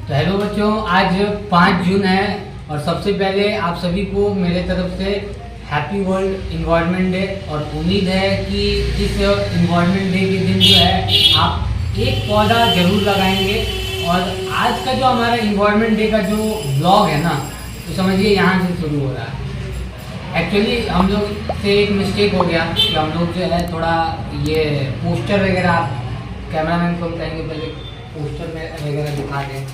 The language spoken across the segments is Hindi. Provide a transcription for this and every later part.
तो हेलो बच्चों, आज 5 जून है और सबसे पहले आप सभी को मेरे तरफ से हैप्पी वर्ल्ड इन्वायरमेंट डे। और उम्मीद है कि इस इन्वायरमेंट डे के दिन जो है आप एक पौधा जरूर लगाएंगे। और आज का जो हमारा इन्वायरमेंट डे का जो ब्लॉग है ना, तो समझिए यहाँ से शुरू हो रहा है। एक्चुअली हम लोग से एक मिस्टेक हो गया कि हम लोग जो है थोड़ा ये पोस्टर वगैरह, आप कैमरामैन को बताएंगे पहले पोस्टर वगैरह दिखा दें।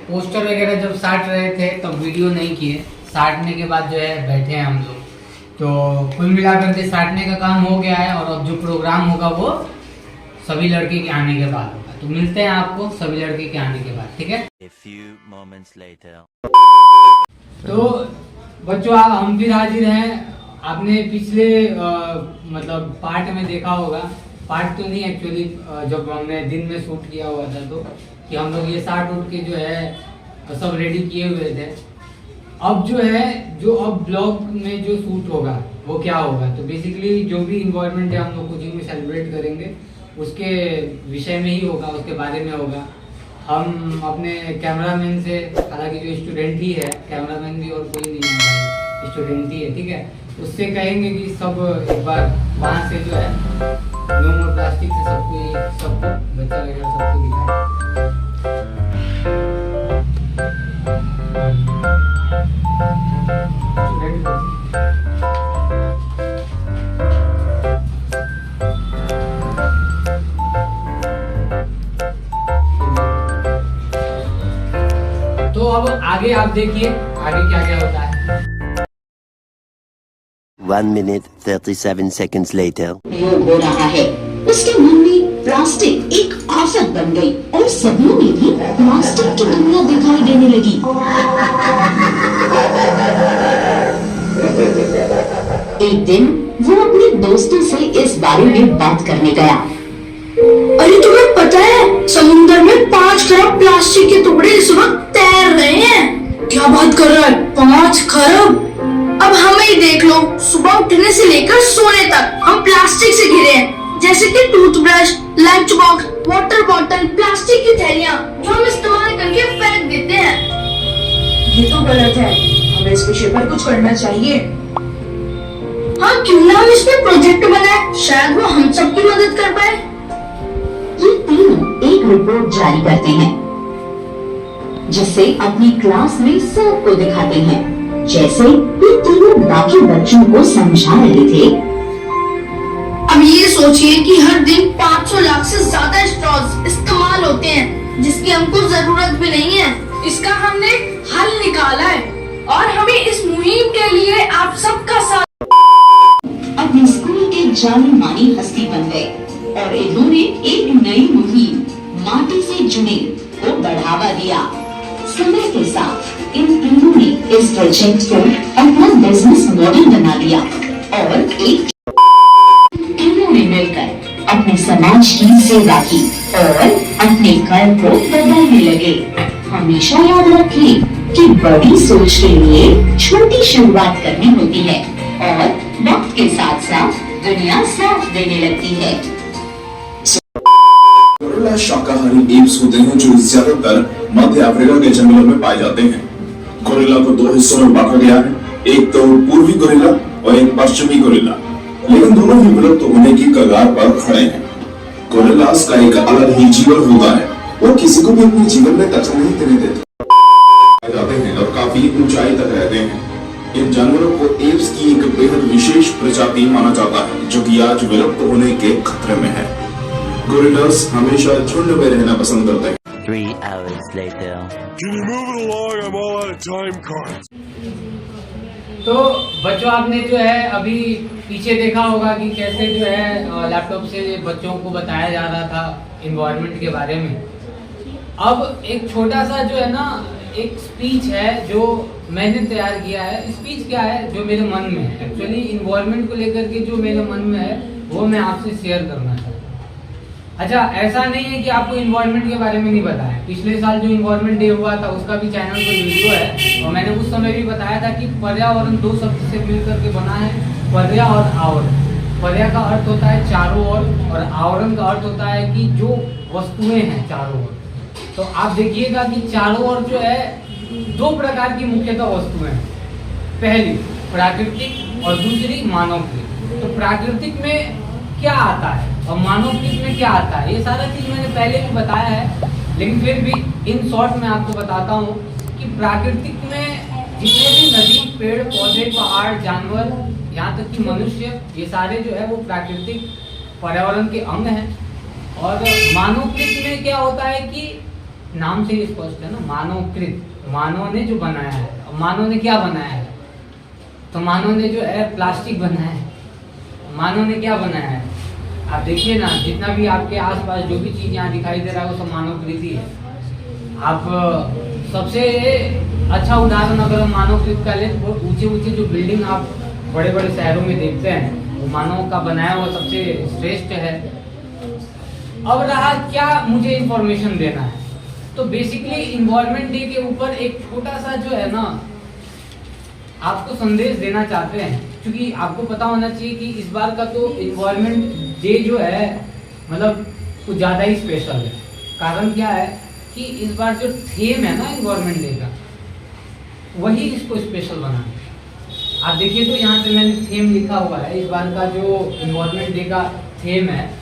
पोस्टर वगैरह जब साट रहे थे तब वीडियो नहीं किए, साटने के बाद जो है बैठे हैं हम लोग। तो कुल मिलाकर के साटने का काम हो गया है और अब जो प्रोग्राम होगा वो सभी लड़के के आने के बाद होगा। तो मिलते हैं आपको सभी लड़के के आने के बाद, ठीक है। A few moments later. तो बच्चों हम फिर हाजिर हैं। आपने पिछले मतलब पार्ट में देखा होगा, पार्ट तो नहीं एक्चुअली, जब हमने दिन में शूट किया हुआ था तो कि हम लोग ये साट उठ के जो है सब रेडी किए हुए थे। अब जो है अब ब्लॉग में जो शूट होगा वो क्या होगा, तो बेसिकली जो भी इन्वायरमेंट है हम लोग कोचिंग में सेलिब्रेट करेंगे उसके विषय में ही होगा, उसके बारे में होगा। हम अपने कैमरामैन से, हालांकि जो स्टूडेंट ही है, कैमरामैन भी और कोई नहीं है भाई, स्टूडेंट ही है, ठीक है, उससे कहेंगे कि सब एक बार वहाँ से जो है नो मोर प्लास्टिक से सबको बच्चा वगैरह सबको दिखाए। तो अब आगे आप देखिए आगे क्या क्या होता है। 1 minute 37 seconds later. वो हो रहा है, उसके मन में प्लास्टिक एक आफत बन गई और सभी में भी प्लास्टिक की दुनिया दिखाई देने लगी। एक दिन वो अपने दोस्तों से इस बारे में बात करने गया। अरे तुम्हें पता है, समुद्र में 5 खरब प्लास्टिक के टुकड़े इस वक्त तैर रहे हैं। क्या बात कर रहा है, 5 खरब? अब हमें ही देख लो, सुबह उठने से लेकर सोने तक हम प्लास्टिक से घिरे हैं, जैसे कि toothbrush, lunch box, water bottle, plastic की थैलियाँ जो हम इस्तेमाल करके फेंक देते हैं। ये तो गलत है, हमें इस विषय पर कुछ करना चाहिए। हाँ, क्यों ना हम इस पे प्रोजेक्ट बनाए, शायद वो हम सबकी मदद कर पाए। ये तीनों एक रिपोर्ट जारी करते हैं जिसे अपनी क्लास में सबको दिखाते हैं। जैसे ये तीनों बाकी बच्चों को समझा रहे थे। अब ये सोचिए कि हर दिन 500 लाख से ज्यादा स्ट्रॉज इस्तेमाल होते हैं जिसकी हमको जरूरत भी नहीं है। इसका हमने हल निकाला है और हमें इस मुहिम के लिए आप सबका साथ। अपने स्कूल के जानी मानी हस्ती बन गए और इन्होंने एक नई मुहिम माटी से जुड़े को बढ़ावा दिया। समय के साथ इन तीनों ने इस प्रोजेक्ट को अपना बिजनेस मॉडल बना लिया और एक इन्होंने मिलकर अपने समाज की सेवा की और अपने घर को बदलने लगे। हमेशा याद रखें कि बड़ी सोच के लिए छोटी शुरुआत करनी होती है और वक्त के साथ साथ दुनिया साथ देने लगती है। गोरिल्ला शाकाहारी एप्स होते हैं जो ज्यादातर मध्य अफ्रीका के जंगलों में पाए जाते हैं। गोरिल्ला को 2 हिस्सों में बांटा गया है, एक तो पूर्वी गोरिल्ला और एक पश्चिमी गोरिल्ला, लेकिन दोनों ही विलुप्त होने की कगार पर खड़े हैं। गोरिल्लास का एक अलग ही जीवन होता है, वो किसी को भी अपने जीवन में टच नहीं देने देते, पाए जाते हैं और काफी ऊंचाई तक रहते हैं। इन जानवरों को एप्स की एक बेहद विशेष प्रजाति माना जाता है जो कि आज विलुप्त होने के खतरे में है। गोरिल्लास हमेशा झुंड में रहना पसंद करते हैं। 3 hours later. Can you move it along? I'm all out of time cards. तो बच्चों आपने जो है अभी पीछे देखा होगा कि कैसे जो है लैपटॉप से बच्चों को बताया जा रहा था इन्वायरमेंट के बारे में। अब एक छोटा सा जो है ना एक स्पीच है जो मैंने तैयार किया है। स्पीच क्या है, जो मेरे मन में है एक्चुअली इन्वायरमेंट को लेकर के जो मेरे मन में है वो मैं आपसे शेयर करना चाहता हूँ। अच्छा, ऐसा नहीं है कि आपको इन्वायरमेंट के बारे में नहीं पता है। पिछले साल जो इन्वायरमेंट डे हुआ था उसका भी चैनल पर वीडियो है और मैंने उस समय भी बताया था कि पर्यावरण 2 शब्द से मिलकर के बना है, पर्या और आवर। पर्या का अर्थ होता है चारों ओर और आवरण का अर्थ होता है कि जो वस्तुएं हैं चारों ओर। तो आप देखिएगा कि चारों ओर जो है दो प्रकार की मुख्यतः वस्तुएं हैं, पहली प्राकृतिक और दूसरी मानवकृत। तो प्राकृतिक में क्या आता है और मानवकृत में क्या आता है, ये सारा चीज मैंने पहले भी बताया है, लेकिन फिर भी इन शॉर्ट में आपको बताता हूँ कि प्राकृतिक में जितने भी नदी, पेड़, पौधे, पहाड़, जानवर, यहाँ तक कि मनुष्य, ये सारे जो है वो प्राकृतिक पर्यावरण के अंग हैं। और मानवकृत में क्या होता है कि नाम से ही स्पष्ट है ना, मानवकृत, मानव ने जो बनाया है। मानव ने क्या बनाया है, तो मानव ने जो है प्लास्टिक बनाया है। मानव ने क्या बनाया है, आप देखिए ना, जितना भी आपके आसपास जो भी चीज यहाँ दिखाई दे रहा है वो सब मानवकृत ही है। आप सबसे अच्छा उदाहरण अगर हम मानवकृत का लें तो ऊंचे ऊंचे जो बिल्डिंग आप बड़े बड़े शहरों में देखते हैं वो मानव का बनाया हुआ सबसे श्रेष्ठ है। अब रहा क्या मुझे इंफॉर्मेशन देना है, तो बेसिकली इन्वायरमेंट डे के ऊपर एक छोटा सा जो है ना आपको संदेश देना चाहते हैं, क्योंकि आपको पता होना चाहिए कि इस बार का तो इन्वायरमेंट डे जो है मतलब कुछ ज़्यादा ही स्पेशल है। कारण क्या है कि इस बार जो थीम है ना इन्वायरमेंट डे का, वही इसको स्पेशल बना है। आप देखिए तो यहाँ पे मैंने थीम लिखा हुआ है, इस बार का जो इन्वायरमेंट डे का थीम है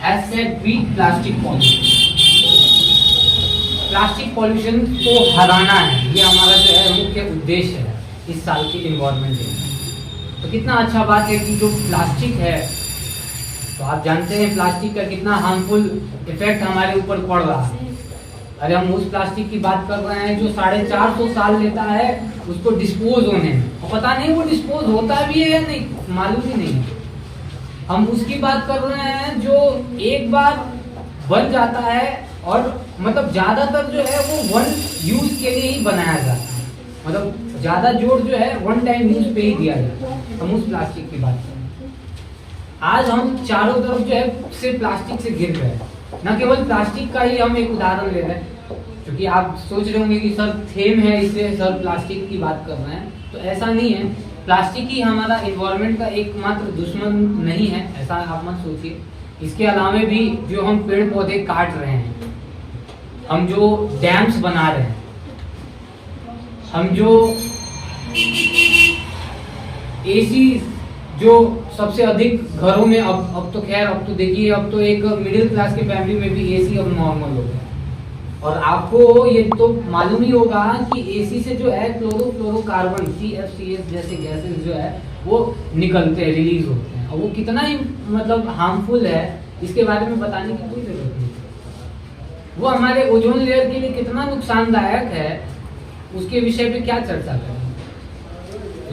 #beat plastic pollution. Plastic pollution को हराना है, ये हमारा जो है मुख्य उद्देश्य है इस साल की इन्वायरमेंट डे। तो कितना अच्छा बात है कि जो प्लास्टिक है, तो आप जानते हैं प्लास्टिक का कितना हार्मफुल इफेक्ट हमारे ऊपर पड़ रहा है। अरे हम उस प्लास्टिक की बात कर रहे हैं जो 450 साल लेता है उसको डिस्पोज होने में, और पता नहीं वो डिस्पोज होता भी है या नहीं, मालूम ही नहीं है। हम उसकी बात कर रहे हैं जो एक बार बन जाता है और मतलब ज्यादातर जो है वो वन यूज के लिए ही बनाया जाता है, मतलब ज्यादा जोर जो है वन टाइम यूज पे ही दिया जाता है। हम उस प्लास्टिक की बात कर रहे हैं। आज हम चारों तरफ जो है से प्लास्टिक से गिर रहे हैं। न केवल प्लास्टिक का ही हम एक उदाहरण ले रहे हैं, क्योंकि आप सोच रहे होंगे कि सर थीम है इसलिए सर प्लास्टिक की बात कर रहे हैं, तो ऐसा नहीं है। प्लास्टिक ही हमारा एनवायरनमेंट का एकमात्र दुश्मन नहीं है, ऐसा आप मत सोचिए। इसके अलावा भी जो हम पेड़ पौधे काट रहे हैं, हम जो डैम्स बना रहे हैं, हम जो एसी जो सबसे अधिक घरों में अब तो खैर अब तो देखिए अब तो एक मिडिल क्लास की फैमिली में भी एसी अब नॉर्मल हो गया। और आपको ये तो मालूम ही होगा कि एसी से जो है क्लोरोफ्लोरोकार्बन CFCs जैसे गैसेस जो है वो निकलते हैं, रिलीज होते हैं, और वो कितना ही मतलब हार्मफुल है इसके बारे में बताने की कोई जरूरत नहीं। वो हमारे ओजोन लेयर के लिए कितना नुकसानदायक है उसके विषय पे क्या चर्चा करें।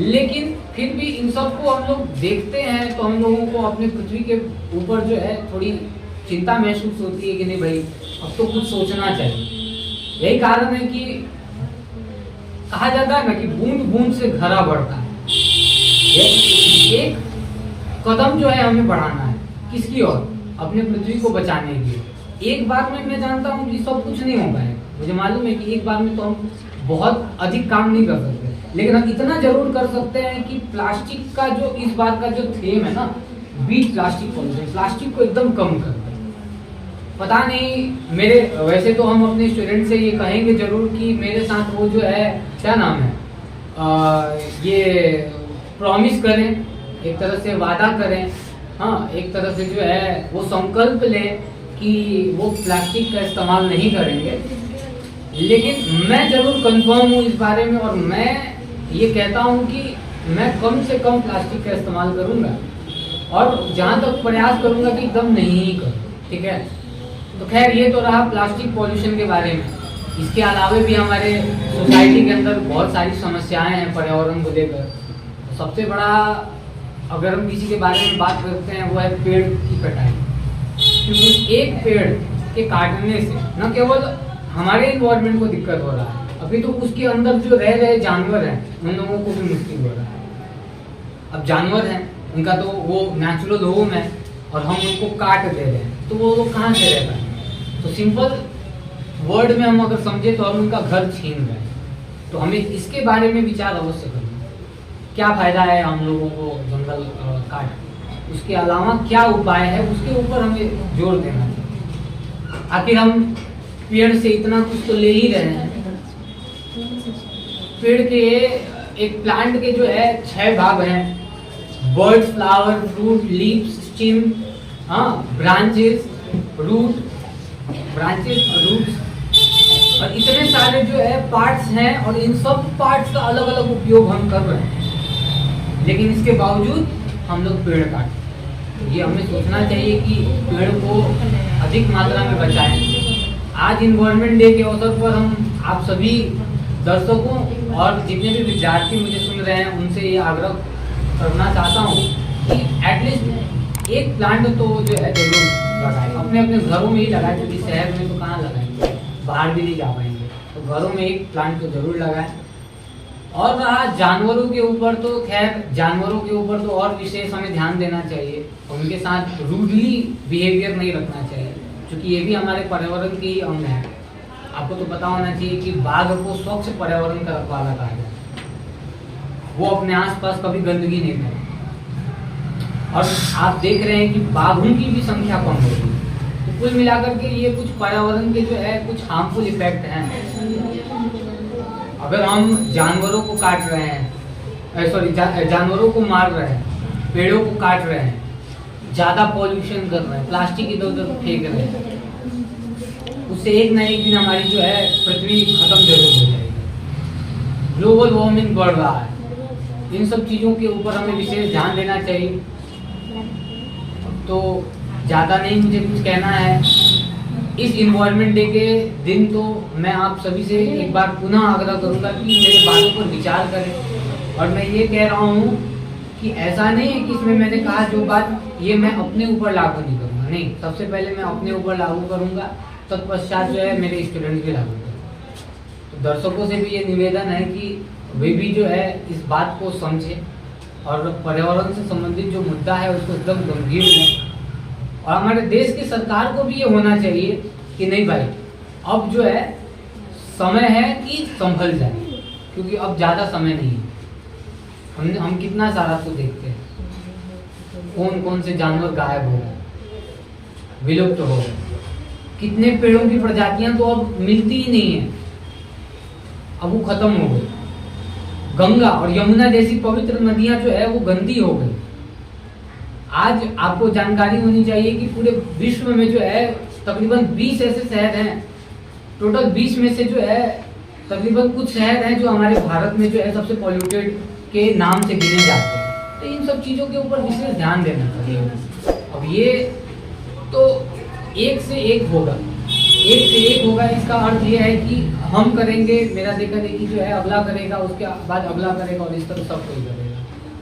लेकिन फिर भी इन सबको हम लोग देखते हैं तो हम लोगों को अपने पृथ्वी के ऊपर जो है थोड़ी चिंता महसूस होती है कि नहीं भाई अब तो कुछ सोचना चाहिए। यही कारण है कि कहा जाता है ना कि बूंद बूंद से घड़ा बढ़ता है। एक कदम जो है हमें बढ़ाना है, किसकी ओर, अपने पृथ्वी को बचाने के लिए। एक बार में मैं जानता हूँ कि सब कुछ नहीं हो पाएगा, मुझे मालूम है कि एक बार में तो हम बहुत अधिक काम नहीं कर सकते, लेकिन हम इतना जरूर कर सकते हैं कि प्लास्टिक का जो इस बार का जो थीम है ना, बीट प्लास्टिक पॉल्यूशन, प्लास्टिक को एकदम कम कर। पता नहीं मेरे वैसे तो हम अपने स्टूडेंट से ये कहेंगे जरूर कि मेरे साथ वो जो है क्या नाम है ये प्रॉमिस करें, एक तरह से वादा करें, हाँ एक तरह से जो है वो संकल्प लें कि वो प्लास्टिक का इस्तेमाल नहीं करेंगे। लेकिन मैं जरूर कंफर्म हूँ इस बारे में, और मैं ये कहता हूँ कि मैं कम से कम प्लास्टिक का इस्तेमाल करूँगा और जहाँ तक प्रयास करूँगा कि एकदम नहीं ही करूँ, ठीक है। तो खैर ये तो रहा प्लास्टिक पॉल्यूशन के बारे में। इसके अलावा भी हमारे सोसाइटी के अंदर बहुत सारी समस्याएं हैं पर्यावरण को लेकर। सबसे बड़ा अगर हम किसी के बारे में बात करते हैं वो है पेड़ की कटाई, क्योंकि एक पेड़ के काटने से न केवल हमारे एनवायरनमेंट को दिक्कत हो रहा है, अभी तो उसके अंदर जो रह रहे जानवर हैं उन लोगों को भी मुश्किल हो रहा है। अब जानवर हैं उनका तो वो नेचुरल होम है और हम उनको काट दे रहे हैं, तो वो लोग कहाँ से रह पाएंगे। तो सिंपल वर्ड में हम अगर समझे तो हम उनका घर छीन रहे हैं। तो हमें इसके बारे में विचार अवश्य करना। क्या फायदा है हम लोगों को जंगल काट, उसके अलावा क्या उपाय है उसके ऊपर हमें जोर देना चाहिए। आखिर हम पेड़ से इतना कुछ तो ले ही रहे हैं। पेड़ के एक प्लांट के जो है 6 भाग हैं, bud, flower, fruit, leaves, stem, branches, roots और इतने सारे जो है पार्ट्स हैं और इन सब पार्ट्स का अलग अलग उपयोग हम कर रहे हैं, लेकिन इसके बावजूद हम लोग पेड़ काटते हैं। ये हमें सोचना चाहिए कि पेड़ को अधिक मात्रा में बचाएं। आज इन्वायरमेंट डे के अवसर पर हम आप सभी दर्शकों और जितने भी विद्यार्थी मुझे सुन रहे हैं उनसे ये आग्रह करना चाहता हूँ कि एटलीस्ट एक प्लांट तो जो है जरूर लगाएं। अपने अपने घरों में ही लगाएं, क्योंकि शहर में तो कहाँ लगाएंगे, बाहर भी नहीं जा पाएंगे, तो घरों में एक प्लांट तो जरूर लगाएं। और रहा जानवरों के ऊपर, तो खैर जानवरों के ऊपर तो और विशेष हमें ध्यान देना चाहिए, उनके साथ रूडली बिहेवियर नहीं रखना चाहिए, क्योंकि ये भी हमारे पर्यावरण के ही अंग है। आपको तो पता होना चाहिए कि बाघ को स्वच्छ पर्यावरण का रखवाला कहा जाता है। वो अपने आसपास कभी गंदगी नहीं करता और आप देख रहे हैं कि बाघों की भी संख्या कम हो रही है। तो कुल मिलाकर के ये कुछ पर्यावरण के जो है कुछ हार्मफुल इफेक्ट हैं। अगर हम जानवरों को काट रहे हैं, जानवरों को मार रहे हैं, पेड़ों को काट रहे हैं, ज्यादा पॉल्यूशन कर रहे हैं, प्लास्टिक इधर उधर फेंक रहे हैं, उससे एक ना एक दिन हमारी जो है पृथ्वी खत्म जरूर हो जाएगी। ग्लोबल वार्मिंग बढ़ रहा है, इन सब चीजों के ऊपर हमें विशेष ध्यान देना चाहिए। तो ज़्यादा नहीं मुझे कुछ कहना है। इस इन्वायरमेंट डे के दिन तो मैं आप सभी से एक बार पुनः आग्रह करूंगा कि मेरी बातों पर विचार करें। और मैं ये कह रहा हूँ कि ऐसा नहीं है कि इसमें मैंने कहा जो बात ये मैं अपने ऊपर लागू नहीं करूँगा, नहीं, सबसे पहले मैं अपने ऊपर लागू करूँगा, तत्पश्चात जो है मेरे स्टूडेंट भी लागू करेंगे। तो दर्शकों से भी ये निवेदन है कि वे भी जो है इस बात को समझे और पर्यावरण से संबंधित जो मुद्दा है उसको एकदम गंभीर लें। और हमारे देश की सरकार को भी ये होना चाहिए कि नहीं भाई, अब जो है समय है कि संभल जाए, क्योंकि अब ज़्यादा समय नहीं है। हम कितना सारा तो देखते हैं, कौन कौन से जानवर गायब हो गए, विलुप्त हो गए, कितने पेड़ों की प्रजातियां तो अब मिलती ही नहीं है, अब वो खत्म हो गई। गंगा और यमुना जैसी पवित्र नदियां जो है वो गंदी हो गई। आज आपको जानकारी होनी चाहिए कि पूरे विश्व में जो है तकरीबन 20 ऐसे शहर हैं, टोटल 20 में से जो है तकरीबन कुछ शहर हैं जो हमारे भारत में जो है सबसे पॉल्यूटेड के नाम से गिने जाते हैं। तो इन सब चीज़ों के ऊपर विशेष ध्यान देना चाहिए। अब ये तो एक से एक होगा, इसका अर्थ ये है कि हम करेंगे, मेरा देखा देखी जो है अगला करेगा, उसके बाद अगला करेगा और इस तरह सब कोई करेगा।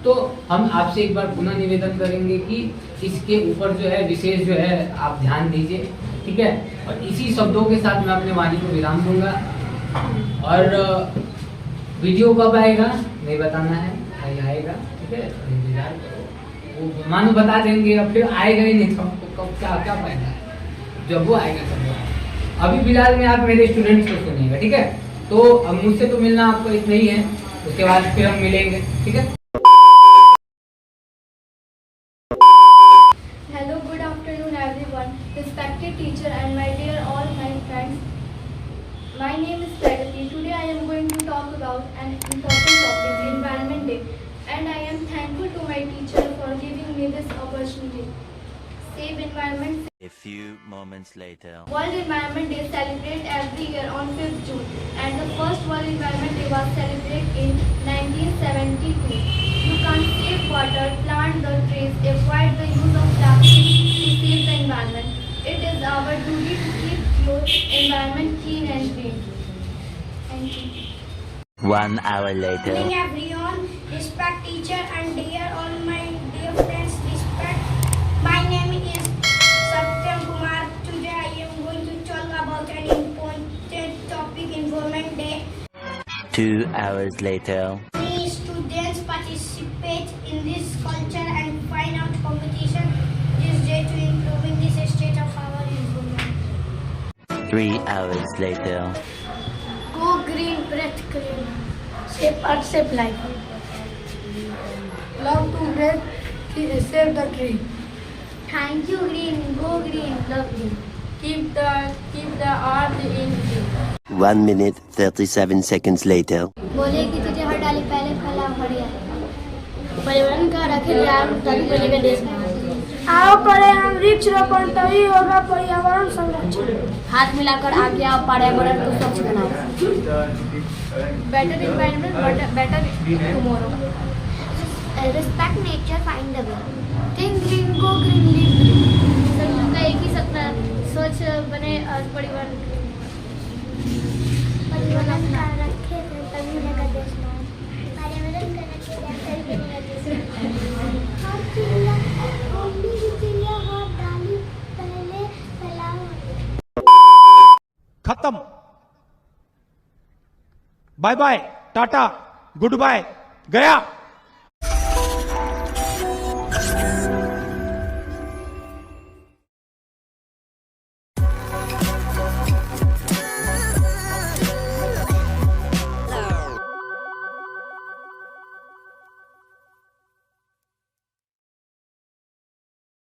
तो हम आपसे एक बार पुनः निवेदन करेंगे कि इसके ऊपर जो है विशेष जो है आप ध्यान दीजिए, ठीक है। और इसी शब्दों के साथ मैं अपने वाणी को विराम दूंगा। और वीडियो कब आएगा नहीं बताना है, आएगा, ठीक है, इंतजार करो। वो मानो बता देंगे और फिर आएगा ही नहीं तो कब क्या फायदा है, जब वो आएगा तब वो आएगा। अभी फिलहाल में आप मेरे स्टूडेंट्स को सुनिएगा, ठीक है। तो अब मुझसे तो मिलना आपको इतना ही है, उसके बाद फिर हम मिलेंगे, ठीक है। Hello, good afternoon everyone, respected teacher and my dear all my friends. My name is Pragati. Today I am going to talk about an important topic, the Environment Day, and I am thankful to my teacher for giving me this opportunity. Save environment. A few moments later. World Environment Day celebrated every year on 5th June, and the first World Environment Day was celebrated in 1972. You can save water, plant the trees, avoid the use of plastic to save the environment. It is our duty to keep your environment clean and green. Thank you. 1 hour later. Good morning everyone, respect teacher and dear all my dear friends, respect. My name is Satyam Kumar. Today I am going to talk about an important topic, Environment Day. 2 hours later. Many students participate in this culture and fine art competition this day to improving this state of our environment. 3 hours later. Go green, breath clean. Shape earth, shape life. Love to breathe, save the tree. Thank you, green. Go green. Love green. Keep the earth in tree. 1 minute 37 seconds later. बोले कि तुझे हर डाली पहले फैला हरियाली। पर्यावरण का रखे ध्यान तभी बनेगा देश में। आओ करे हम वृक्ष रोपण तभी होगा पर्यावरण संरक्षण। हाथ मिलाकर आगे आओ पर्यावरण को स्वच्छ बनाओ। Better environment, better tomorrow. Respect nature, find the way. Think green, go green, live green. सब लोग का एक ही सपना स्वच्छ बने और पर्यावरण का रखे तभी बनेगा देश में। पर्यावरण का रखे तभी बनेगा देश में। हर चिड़िया हर डाली पहले फैलाओ। खत्म। Bye bye, tata, goodbye, गया।